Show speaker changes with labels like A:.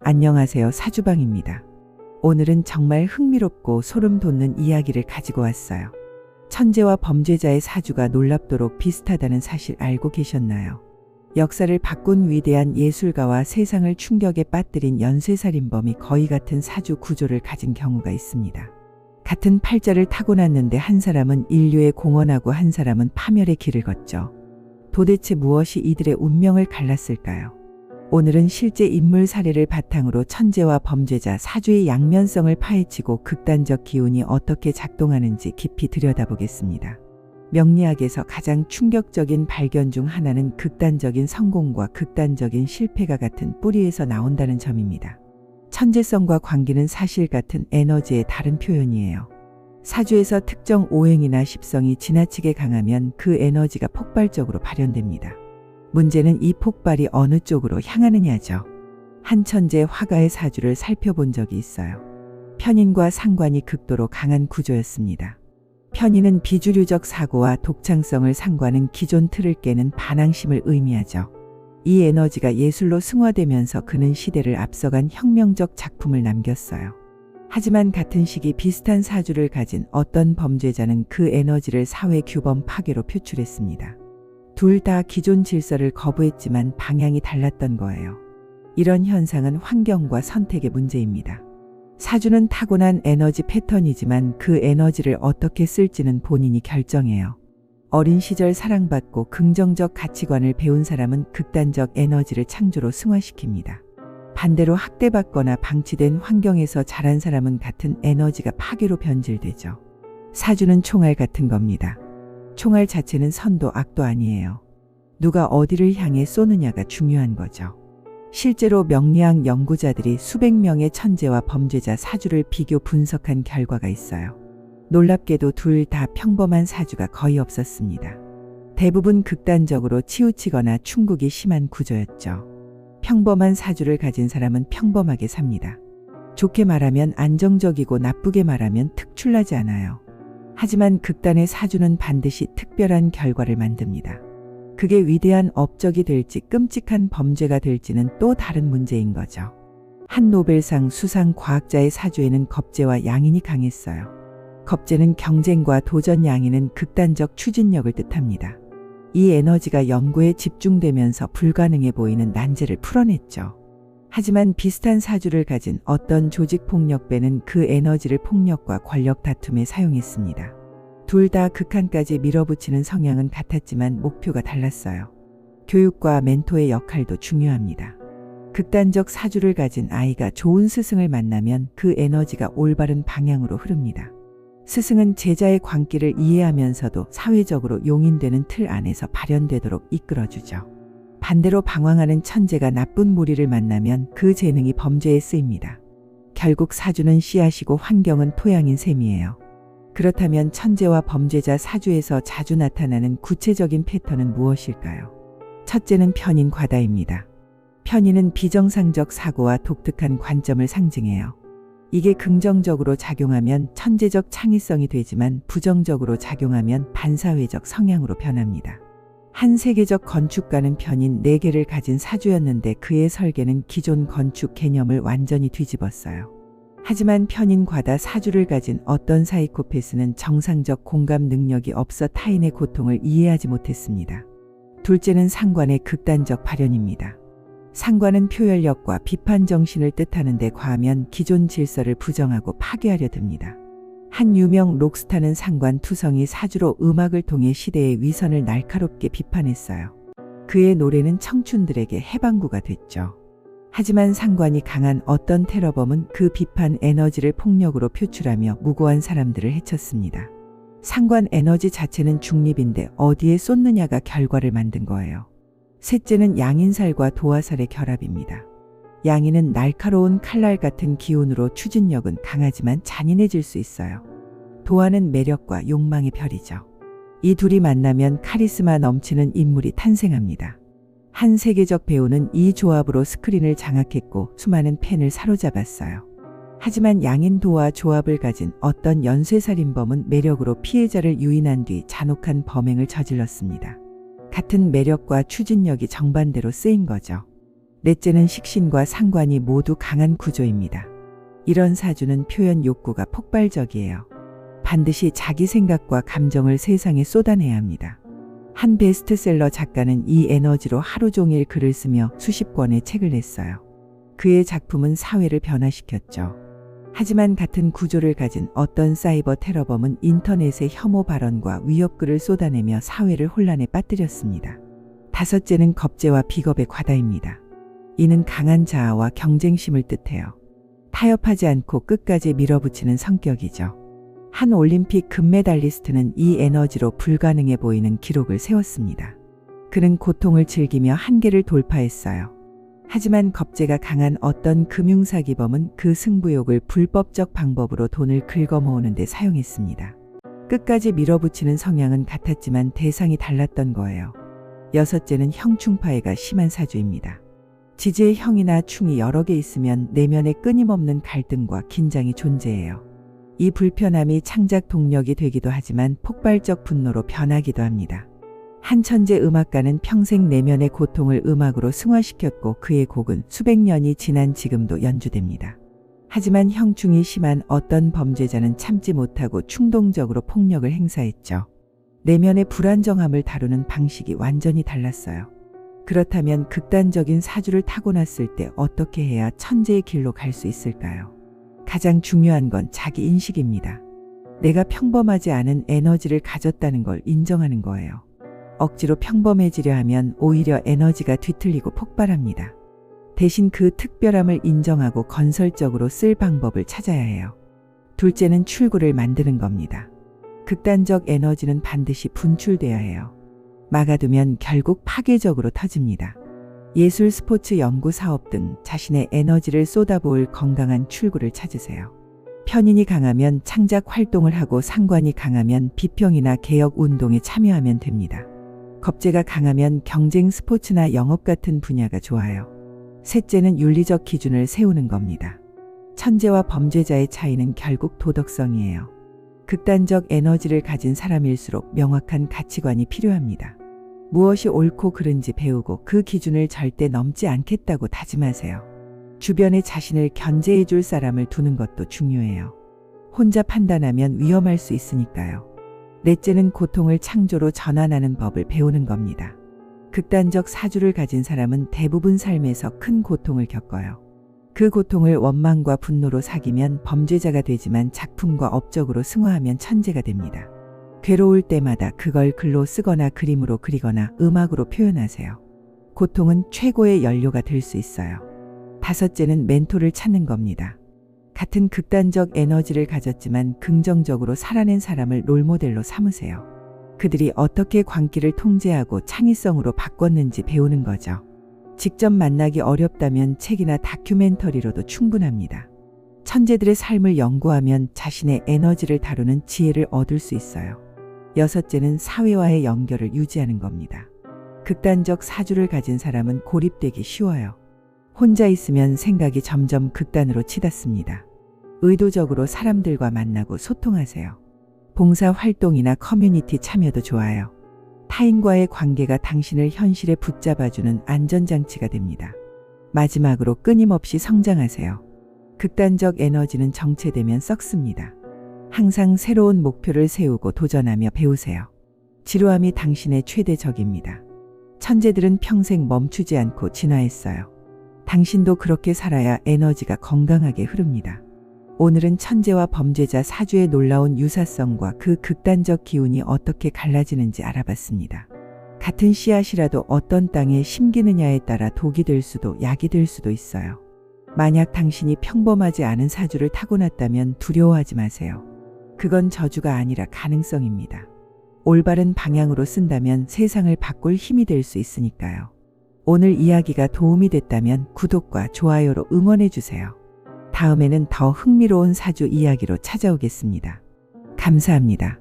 A: 안녕하세요. 사주방입니다. 오늘은 정말 흥미롭고 소름 돋는 이야기를 가지고 왔어요. 천재와 범죄자의 사주가 놀랍도록 비슷하다는 사실 알고 계셨나요? 역사를 바꾼 위대한 예술가와 세상을 충격에 빠뜨린 연쇄살인범이 거의 같은 사주 구조를 가진 경우가 있습니다. 같은 팔자를 타고났는데 한 사람은 인류의 공헌하고 한 사람은 파멸의 길을 걷죠. 도대체 무엇이 이들의 운명을 갈랐을까요? 오늘은 실제 인물 사례를 바탕으로 천재와 범죄자 사주의 양면성을 파헤치고 극단적 기운이 어떻게 작동하는지 깊이 들여다보겠습니다. 명리학에서 가장 충격적인 발견 중 하나는 극단적인 성공과 극단적인 실패가 같은 뿌리에서 나온다는 점입니다. 천재성과 광기는 사실 같은 에너지의 다른 표현이에요. 사주에서 특정 오행이나 십성이 지나치게 강하면 그 에너지가 폭발적으로 발현됩니다. 문제는 이 폭발이 어느 쪽으로 향하느냐죠. 한 천재 화가의 사주를 살펴본 적이 있어요. 편인과 상관이 극도로 강한 구조였습니다. 편인은 비주류적 사고와 독창성을, 상관은 기존 틀을 깨는 반항심을 의미하죠. 이 에너지가 예술로 승화되면서 그는 시대를 앞서간 혁명적 작품을 남겼어요. 하지만 같은 시기 비슷한 사주를 가진 어떤 범죄자는 그 에너지를 사회 규범 파괴로 표출했습니다. 둘 다 기존 질서를 거부했지만 방향이 달랐던 거예요. 이런 현상은 환경과 선택의 문제입니다. 사주는 타고난 에너지 패턴이지만 그 에너지를 어떻게 쓸지는 본인이 결정해요. 어린 시절 사랑받고 긍정적 가치관을 배운 사람은 극단적 에너지를 창조로 승화시킵니다. 반대로 학대받거나 방치된 환경에서 자란 사람은 같은 에너지가 파괴로 변질되죠. 사주는 총알 같은 겁니다. 총알 자체는 선도 악도 아니에요. 누가 어디를 향해 쏘느냐가 중요한 거죠. 실제로 명리학 연구자들이 수백 명의 천재와 범죄자 사주를 비교 분석한 결과가 있어요. 놀랍게도 둘 다 평범한 사주가 거의 없었습니다. 대부분 극단적으로 치우치거나 충국이 심한 구조였죠. 평범한 사주를 가진 사람은 평범하게 삽니다. 좋게 말하면 안정적이고 나쁘게 말하면 특출나지 않아요. 하지만 극단의 사주는 반드시 특별한 결과를 만듭니다. 그게 위대한 업적이 될지 끔찍한 범죄가 될지는 또 다른 문제인 거죠. 한 노벨상 수상 과학자의 사주에는 겁재와 양인이 강했어요. 겁재는 경쟁과 도전, 양인은 극단적 추진력을 뜻합니다. 이 에너지가 연구에 집중되면서 불가능해 보이는 난제를 풀어냈죠. 하지만 비슷한 사주를 가진 어떤 조직폭력배는 그 에너지를 폭력과 권력 다툼에 사용했습니다. 둘 다 극한까지 밀어붙이는 성향은 같았지만 목표가 달랐어요. 교육과 멘토의 역할도 중요합니다. 극단적 사주를 가진 아이가 좋은 스승을 만나면 그 에너지가 올바른 방향으로 흐릅니다. 스승은 제자의 광기를 이해하면서도 사회적으로 용인되는 틀 안에서 발현되도록 이끌어주죠. 반대로 방황하는 천재가 나쁜 무리를 만나면 그 재능이 범죄에 쓰입니다. 결국 사주는 씨앗이고 환경은 토양인 셈이에요. 그렇다면 천재와 범죄자 사주에서 자주 나타나는 구체적인 패턴은 무엇일까요? 첫째는 편인 과다입니다. 편인은 비정상적 사고와 독특한 관점을 상징해요. 이게 긍정적으로 작용하면 천재적 창의성이 되지만 부정적으로 작용하면 반사회적 성향으로 변합니다. 한 세계적 건축가는 편인 4개를 가진 사주였는데 그의 설계는 기존 건축 개념을 완전히 뒤집었어요. 하지만 편인 과다 사주를 가진 어떤 사이코패스는 정상적 공감 능력이 없어 타인의 고통을 이해하지 못했습니다. 둘째는 상관의 극단적 발현입니다. 상관은 표현력과 비판 정신을 뜻하는데 과하면 기존 질서를 부정하고 파괴하려 듭니다. 한 유명 록스타는 상관 투성이 사주로 음악을 통해 시대의 위선을 날카롭게 비판했어요. 그의 노래는 청춘들에게 해방구가 됐죠. 하지만 상관이 강한 어떤 테러범은 그 비판 에너지를 폭력으로 표출하며 무고한 사람들을 해쳤습니다. 상관 에너지 자체는 중립인데 어디에 쏟느냐가 결과를 만든 거예요. 셋째는 양인살과 도화살의 결합입니다. 양인은 날카로운 칼날 같은 기운으로 추진력은 강하지만 잔인해질 수 있어요. 도화는 매력과 욕망의 별이죠. 이 둘이 만나면 카리스마 넘치는 인물이 탄생합니다. 한 세계적 배우는 이 조합으로 스크린을 장악했고 수많은 팬을 사로잡았어요. 하지만 양인 도화 조합을 가진 어떤 연쇄살인범은 매력으로 피해자를 유인한 뒤 잔혹한 범행을 저질렀습니다. 같은 매력과 추진력이 정반대로 쓰인 거죠. 넷째는 식신과 상관이 모두 강한 구조입니다. 이런 사주는 표현 욕구가 폭발적이에요. 반드시 자기 생각과 감정을 세상에 쏟아내야 합니다. 한 베스트셀러 작가는 이 에너지로 하루 종일 글을 쓰며 수십 권의 책을 냈어요. 그의 작품은 사회를 변화시켰죠. 하지만 같은 구조를 가진 어떤 사이버 테러범은 인터넷의 혐오 발언과 위협글을 쏟아내며 사회를 혼란에 빠뜨렸습니다. 다섯째는 겁재와 비겁의 과다입니다. 이는 강한 자아와 경쟁심을 뜻해요. 타협하지 않고 끝까지 밀어붙이는 성격이죠. 한 올림픽 금메달리스트는 이 에너지로 불가능해 보이는 기록을 세웠습니다. 그는 고통을 즐기며 한계를 돌파했어요. 하지만 겁재가 강한 어떤 금융사기범은 그 승부욕을 불법적 방법으로 돈을 긁어모으는 데 사용했습니다. 끝까지 밀어붙이는 성향은 같았지만 대상이 달랐던 거예요. 여섯째는 형충파해가 심한 사주입니다. 지지의 형이나 충이 여러 개 있으면 내면에 끊임없는 갈등과 긴장이 존재해요. 이 불편함이 창작 동력이 되기도 하지만 폭발적 분노로 변하기도 합니다. 한 천재 음악가는 평생 내면의 고통을 음악으로 승화시켰고 그의 곡은 수백 년이 지난 지금도 연주됩니다. 하지만 형충이 심한 어떤 범죄자는 참지 못하고 충동적으로 폭력을 행사했죠. 내면의 불안정함을 다루는 방식이 완전히 달랐어요. 그렇다면 극단적인 사주를 타고났을 때 어떻게 해야 천재의 길로 갈 수 있을까요? 가장 중요한 건 자기 인식입니다. 내가 평범하지 않은 에너지를 가졌다는 걸 인정하는 거예요. 억지로 평범해지려 하면 오히려 에너지가 뒤틀리고 폭발합니다. 대신 그 특별함을 인정하고 건설적으로 쓸 방법을 찾아야 해요. 둘째는 출구를 만드는 겁니다. 극단적 에너지는 반드시 분출돼야 해요. 막아두면 결국 파괴적으로 터집니다. 예술, 스포츠, 연구, 사업 등 자신의 에너지를 쏟아부을 건강한 출구를 찾으세요. 편인이 강하면 창작 활동을 하고 상관이 강하면 비평이나 개혁 운동에 참여하면 됩니다. 겁재가 강하면 경쟁, 스포츠나 영업 같은 분야가 좋아요. 셋째는 윤리적 기준을 세우는 겁니다. 천재와 범죄자의 차이는 결국 도덕성이에요. 극단적 에너지를 가진 사람일수록 명확한 가치관이 필요합니다. 무엇이 옳고 그른지 배우고 그 기준을 절대 넘지 않겠다고 다짐하세요. 주변에 자신을 견제해 줄 사람을 두는 것도 중요해요. 혼자 판단하면 위험할 수 있으니까요. 넷째는 고통을 창조로 전환하는 법을 배우는 겁니다. 극단적 사주를 가진 사람은 대부분 삶에서 큰 고통을 겪어요. 그 고통을 원망과 분노로 사기면 범죄자가 되지만 작품과 업적으로 승화하면 천재가 됩니다. 괴로울 때마다 그걸 글로 쓰거나 그림으로 그리거나 음악으로 표현하세요. 고통은 최고의 연료가 될 수 있어요. 다섯째는 멘토를 찾는 겁니다. 같은 극단적 에너지를 가졌지만 긍정적으로 살아낸 사람을 롤모델로 삼으세요. 그들이 어떻게 광기를 통제하고 창의성으로 바꿨는지 배우는 거죠. 직접 만나기 어렵다면 책이나 다큐멘터리로도 충분합니다. 천재들의 삶을 연구하면 자신의 에너지를 다루는 지혜를 얻을 수 있어요. 여섯째는 사회와의 연결을 유지하는 겁니다. 극단적 사주를 가진 사람은 고립되기 쉬워요. 혼자 있으면 생각이 점점 극단으로 치닫습니다. 의도적으로 사람들과 만나고 소통하세요. 봉사 활동이나 커뮤니티 참여도 좋아요. 타인과의 관계가 당신을 현실에 붙잡아주는 안전장치가 됩니다. 마지막으로 끊임없이 성장하세요. 극단적 에너지는 정체되면 썩습니다. 항상 새로운 목표를 세우고 도전하며 배우세요. 지루함이 당신의 최대 적입니다. 천재들은 평생 멈추지 않고 진화했어요. 당신도 그렇게 살아야 에너지가 건강하게 흐릅니다. 오늘은 천재와 범죄자 사주의 놀라운 유사성과 그 극단적 기운이 어떻게 갈라지는지 알아봤습니다. 같은 씨앗이라도 어떤 땅에 심기느냐에 따라 독이 될 수도 약이 될 수도 있어요. 만약 당신이 평범하지 않은 사주를 타고났다면 두려워하지 마세요. 그건 저주가 아니라 가능성입니다. 올바른 방향으로 쓴다면 세상을 바꿀 힘이 될 수 있으니까요. 오늘 이야기가 도움이 됐다면 구독과 좋아요로 응원해주세요. 다음에는 더 흥미로운 사주 이야기로 찾아오겠습니다. 감사합니다.